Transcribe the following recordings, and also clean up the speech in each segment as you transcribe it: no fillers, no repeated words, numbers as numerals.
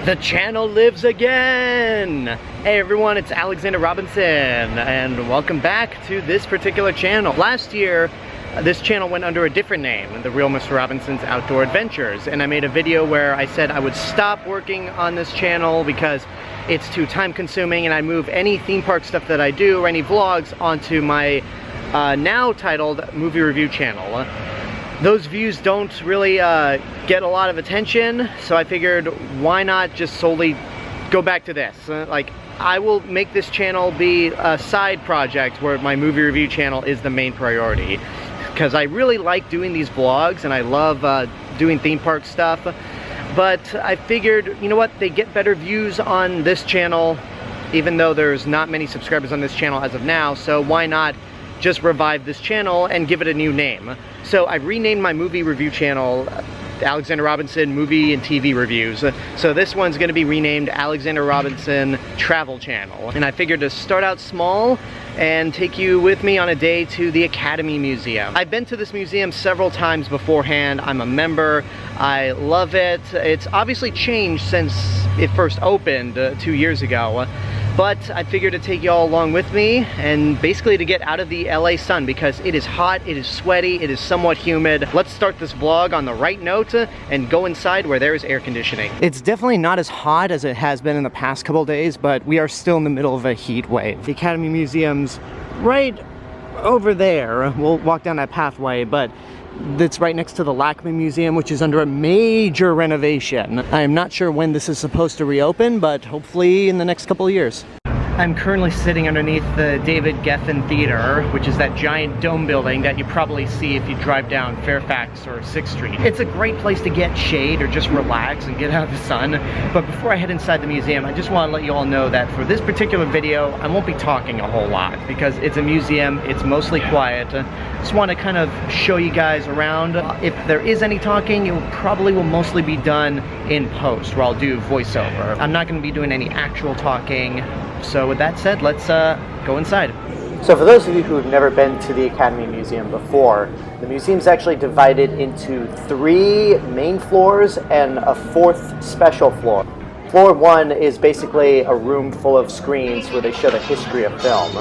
The channel lives again! Hey everyone, it's Alexander Robinson, and welcome back to this particular channel. Last year, this channel went under a different name, The Real Mr. Robinson's Outdoor Adventures, and I made a video where I said I would stop working on this channel because it's too time consuming, and I move any theme park stuff that I do or any vlogs onto my now titled movie review channel. Those views don't really get a lot of attention, so I figured why not just solely go back to this. Like, I will make this channel be a side project where my movie review channel is the main priority, because I really like doing these vlogs and I love doing theme park stuff. But I figured, you know what, they get better views on this channel, even though there's not many subscribers on this channel as of now, so why not just revive this channel and give it a new name. So I've renamed my movie review channel Alexander Robinson Movie and TV Reviews. So this one's going to be renamed Alexander Robinson Travel Channel. And I figured to start out small and take you with me on a day to the Academy Museum. I've been to this museum several times beforehand. I'm a member. I love it. It's obviously changed since it first opened 2 years ago. But I figured to take y'all along with me and basically to get out of the LA sun, because it is hot, it is sweaty, it is somewhat humid. Let's start this vlog on the right note and go inside where there is air conditioning. It's definitely not as hot as it has been in the past couple days, but we are still in the middle of a heat wave. The Academy Museum's right over there. We'll walk down that pathway, but it's right next to the LACMA Museum, which is under a major renovation. I am not sure when this is supposed to reopen, but hopefully in the next couple of years. I'm currently sitting underneath the David Geffen Theater, which is that giant dome building that you probably see if you drive down Fairfax or 6th Street. It's a great place to get shade or just relax and get out of the sun. But before I head inside the museum, I just want to let you all know that for this particular video, I won't be talking a whole lot because it's a museum, it's mostly quiet. Just want to kind of show you guys around. If there is any talking, it probably will mostly be done in post, where I'll do voiceover. I'm not going to be doing any actual talking. So with that said, let's go inside. So for those of you who have never been to the Academy Museum before, the museum's actually divided into 3 main floors and a 4th special floor. Floor 1 is basically a room full of screens where they show the history of film.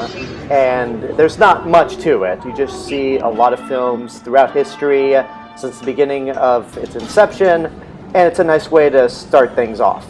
And there's not much to it. You just see a lot of films throughout history since the beginning of its inception, and it's a nice way to start things off.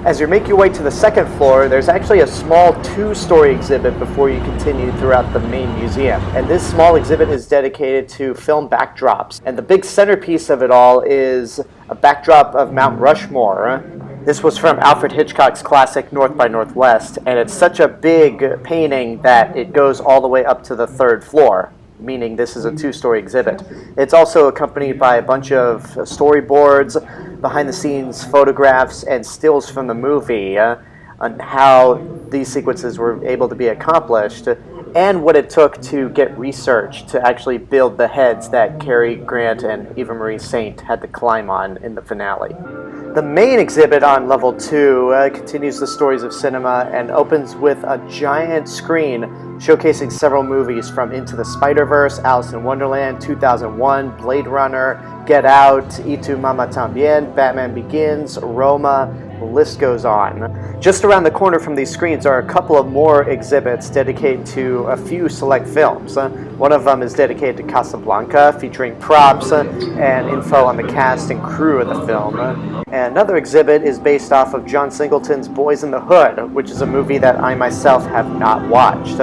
As you make your way to the 2nd floor, there's actually a small 2-story exhibit before you continue throughout the main museum. And this small exhibit is dedicated to film backdrops. And the big centerpiece of it all is a backdrop of Mount Rushmore. This was from Alfred Hitchcock's classic North by Northwest, and it's such a big painting that it goes all the way up to the 3rd floor, meaning this is a 2-story exhibit. It's also accompanied by a bunch of storyboards, behind-the-scenes photographs, and stills from the movie on how these sequences were able to be accomplished, and what it took to get research to actually build the heads that Cary Grant and Eva Marie Saint had to climb on in the finale. The main exhibit on level 2 continues the stories of cinema and opens with a giant screen showcasing several movies from Into the Spider-Verse, Alice in Wonderland, 2001, Blade Runner, Get Out, Y Tu Mama Tambien, Batman Begins, Roma, the list goes on. Just around the corner from these screens are a couple of more exhibits dedicated to a few select films. One of them is dedicated to Casablanca, featuring props and info on the cast and crew of the film. And another exhibit is based off of John Singleton's Boys in the Hood, which is a movie that I myself have not watched.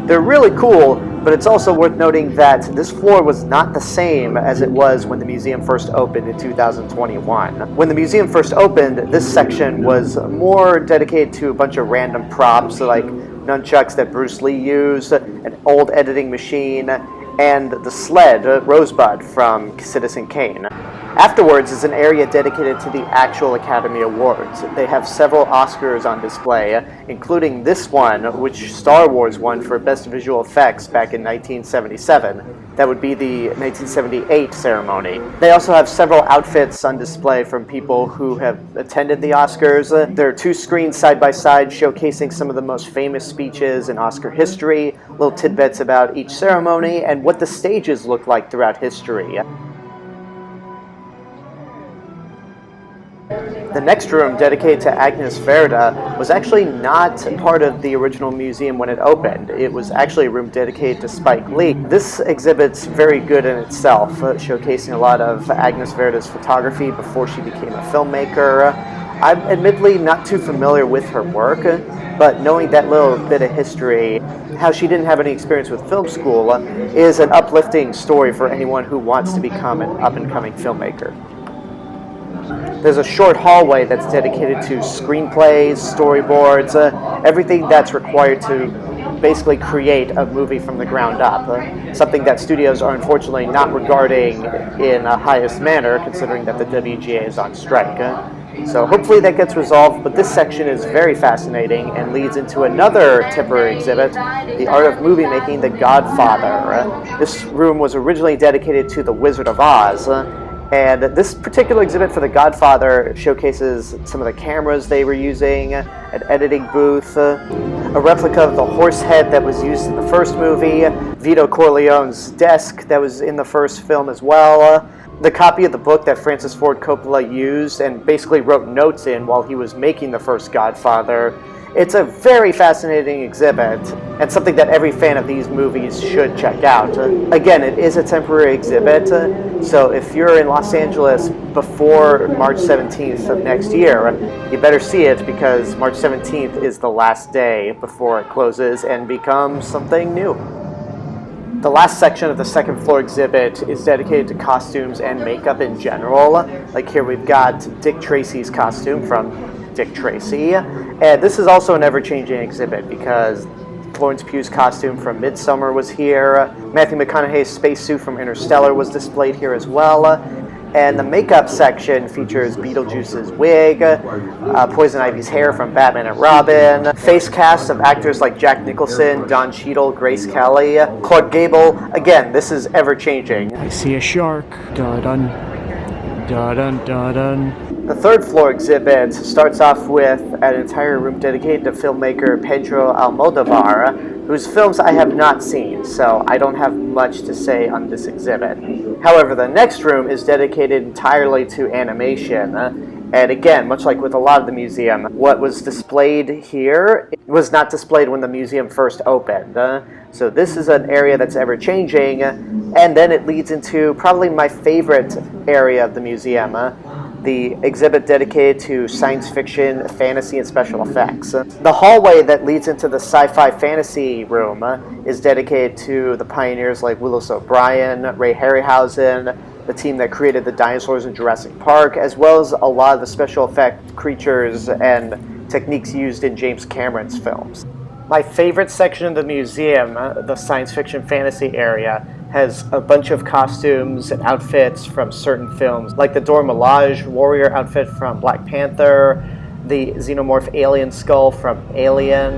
They're really cool, but it's also worth noting that this floor was not the same as it was when the museum first opened in 2021. When the museum first opened, this section was more dedicated to a bunch of random props, like nunchucks that Bruce Lee used, an old editing machine, and the sled, Rosebud, from Citizen Kane. Afterwards is an area dedicated to the actual Academy Awards. They have several Oscars on display, including this one, which Star Wars won for Best Visual Effects back in 1977. That would be the 1978 ceremony. They also have several outfits on display from people who have attended the Oscars. There are 2 screens side by side showcasing some of the most famous speeches in Oscar history, little tidbits about each ceremony, and what the stages look like throughout history. The next room, dedicated to Agnes Verda, was actually not part of the original museum when it opened. It was actually a room dedicated to Spike Lee. This exhibit's very good in itself, showcasing a lot of Agnes Verda's photography before she became a filmmaker. I'm admittedly not too familiar with her work, but knowing that little bit of history, how she didn't have any experience with film school, is an uplifting story for anyone who wants to become an up-and-coming filmmaker. There's a short hallway that's dedicated to screenplays, storyboards, everything that's required to basically create a movie from the ground up. Something that studios are unfortunately not regarding in a highest manner, considering that the WGA is on strike. So hopefully that gets resolved, but this section is very fascinating and leads into another temporary exhibit, the art of movie making, the Godfather. This room was originally dedicated to the Wizard of Oz. And this particular exhibit for The Godfather showcases some of the cameras they were using, an editing booth, a replica of the horse head that was used in the first movie, Vito Corleone's desk that was in the first film as well, the copy of the book that Francis Ford Coppola used and basically wrote notes in while he was making the first Godfather. It's a very fascinating exhibit and something that every fan of these movies should check out. Again, it is a temporary exhibit, so if you're in Los Angeles before March 17th of next year, you better see it because March 17th is the last day before it closes and becomes something new. The last section of the second floor exhibit is dedicated to costumes and makeup in general. Like here we've got Dick Tracy's costume from Dick Tracy. And this is also an ever-changing exhibit because Florence Pugh's costume from Midsummer was here. Matthew McConaughey's spacesuit from Interstellar was displayed here as well. And the makeup section features Beetlejuice's wig, Poison Ivy's hair from Batman and Robin, face casts of actors like Jack Nicholson, Don Cheadle, Grace Kelly, Clark Gable. Again, this is ever-changing. I see a shark. Da-dun. Da-dun, da-dun. The third floor exhibit starts off with an entire room dedicated to filmmaker Pedro Almodovar, whose films I have not seen, so I don't have much to say on this exhibit. However, the next room is dedicated entirely to animation, and again, much like with a lot of the museum, what was displayed here was not displayed when the museum first opened. So this is an area that's ever-changing, and then it leads into probably my favorite area of the museum, the exhibit dedicated to science fiction, fantasy, and special effects. The hallway that leads into the sci-fi fantasy room is dedicated to the pioneers like Willis O'Brien, Ray Harryhausen, the team that created the dinosaurs in Jurassic Park, as well as a lot of the special effect creatures and techniques used in James Cameron's films. My favorite section of the museum, the science fiction fantasy area, has a bunch of costumes and outfits from certain films, like the Dora Milaje warrior outfit from Black Panther, the xenomorph alien skull from Alien,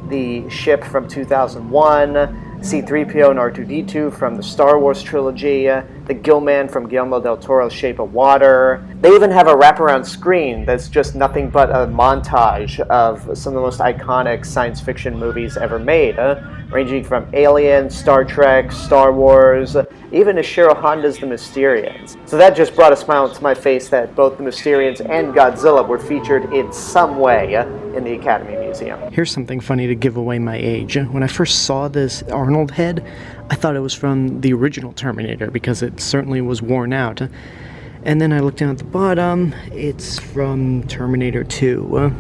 the ship from 2001, C-3PO and R2-D2 from the Star Wars trilogy, the Gillman from Guillermo del Toro's Shape of Water. They even have a wraparound screen that's just nothing but a montage of some of the most iconic science fiction movies ever made, ranging from Alien, Star Trek, Star Wars, even Ishiro Honda's The Mysterians. So that just brought a smile to my face that both The Mysterians and Godzilla were featured in some way in the Academy Museum. Here's something funny to give away my age. When I first saw this Arnold head, I thought it was from the original Terminator because it certainly was worn out. And then I looked down at the bottom, it's from Terminator 2,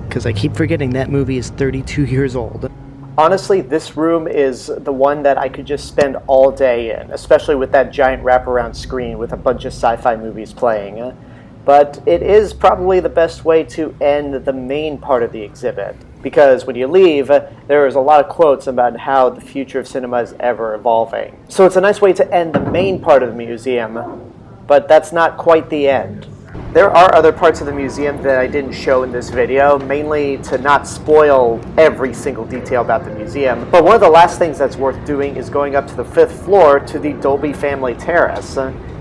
because I keep forgetting that movie is 32 years old. Honestly, this room is the one that I could just spend all day in, especially with that giant wraparound screen with a bunch of sci-fi movies playing. But it is probably the best way to end the main part of the exhibit, because when you leave, there is a lot of quotes about how the future of cinema is ever evolving. So it's a nice way to end the main part of the museum, but that's not quite the end. There are other parts of the museum that I didn't show in this video, mainly to not spoil every single detail about the museum. But one of the last things that's worth doing is going up to the 5th floor to the Dolby family terrace.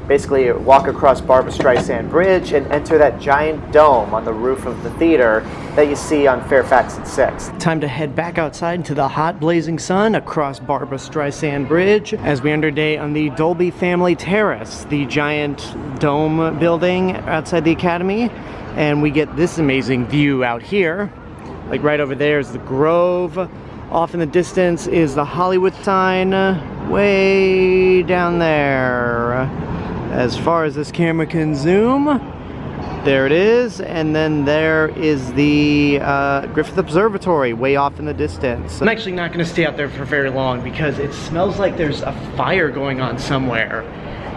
Basically, walk across Barbra Streisand Bridge and enter that giant dome on the roof of the theater that you see on Fairfax and 6th. Time to head back outside into the hot blazing sun across Barbra Streisand Bridge as we end our day on the Dolby family terrace, the giant dome building outside the Academy. and we get this amazing view out here. Like right over there is the Grove. Off in the distance is the Hollywood sign, way down there. As far as this camera can zoom, there it is, and then there is the Griffith Observatory way off in the distance. I'm actually not going to stay out there for very long because it smells like there's a fire going on somewhere.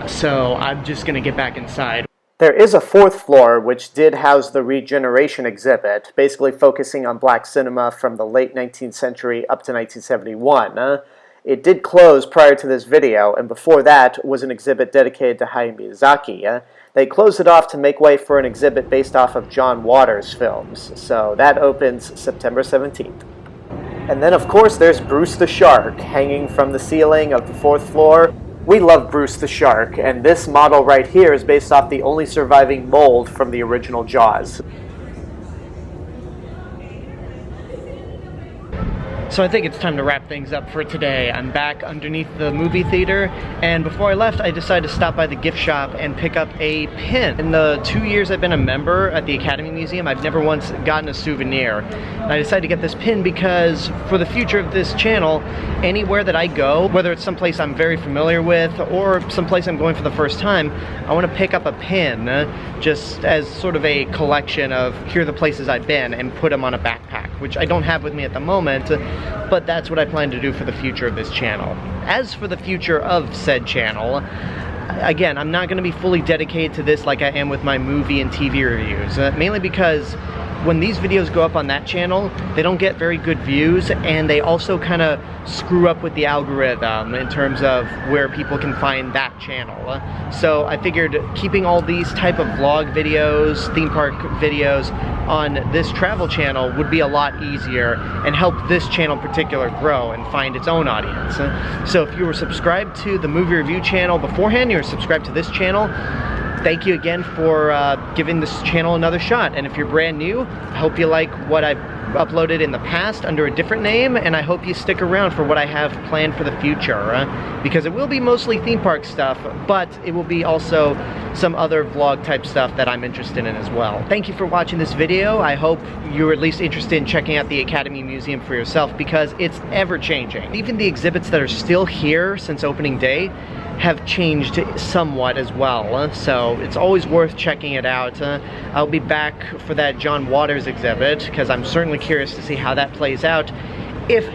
So I'm just going to get back inside. There is a fourth floor which did house the Regeneration exhibit, basically focusing on black cinema from the late 19th century up to 1971. It did close prior to this video, and before that was an exhibit dedicated to Hayao Miyazaki. They closed it off to make way for an exhibit based off of John Waters' films, so that opens September 17th. And then of course there's Bruce the Shark hanging from the ceiling of the fourth floor. We love Bruce the Shark, and this model right here is based off the only surviving mold from the original Jaws. So I think it's time to wrap things up for today. I'm back underneath the movie theater, and before I left I decided to stop by the gift shop and pick up a pin. In the 2 years I've been a member at the Academy Museum, I've never once gotten a souvenir. And I decided to get this pin because for the future of this channel, anywhere that I go, whether it's someplace I'm very familiar with or someplace I'm going for the first time, I want to pick up a pin just as sort of a collection of here are the places I've been and put them on a backpack, which I don't have with me at the moment. But that's what I plan to do for the future of this channel. As for the future of said channel, again, I'm not going to be fully dedicated to this like I am with my movie and TV reviews, mainly because when these videos go up on that channel, they don't get very good views, and they also kind of screw up with the algorithm in terms of where people can find that channel. So I figured keeping all these type of vlog videos, theme park videos on this travel channel would be a lot easier and help this channel in particular grow and find its own audience. So if you were subscribed to the movie review channel beforehand, you're subscribed to this channel, thank you again for giving this channel another shot. And if you're brand new, I hope you like what I've uploaded in the past under a different name, and I hope you stick around for what I have planned for the future, because it will be mostly theme park stuff, but it will be also some other vlog type stuff that I'm interested in as well. Thank you for watching this video. I hope you're at least interested in checking out the Academy Museum for yourself, because it's ever changing. Even the exhibits that are still here since opening day have changed somewhat as well, so it's always worth checking it out. I'll be back for that John Waters exhibit because I'm certainly curious to see how that plays out, if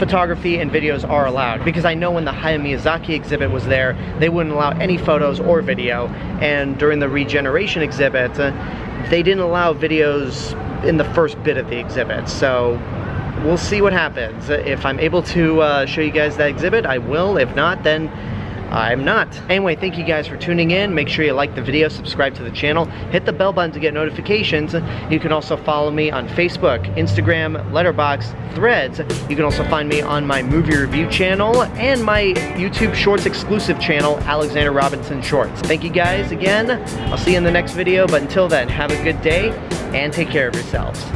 photography and videos are allowed, because I know when the Hayao Miyazaki exhibit was there, they wouldn't allow any photos or video, and during the Regeneration exhibit, they didn't allow videos in the first bit of the exhibit, so we'll see what happens. If I'm able to show you guys that exhibit, I will. If not, then I'm not. Anyway, thank you guys for tuning in. Make sure you like the video, subscribe to the channel, hit the bell button to get notifications. You can also follow me on Facebook, Instagram, Letterboxd, Threads. You can also find me on my movie review channel and my YouTube Shorts exclusive channel, Alexander Robinson Shorts. Thank you guys again. I'll see you in the next video, but until then, have a good day and take care of yourselves.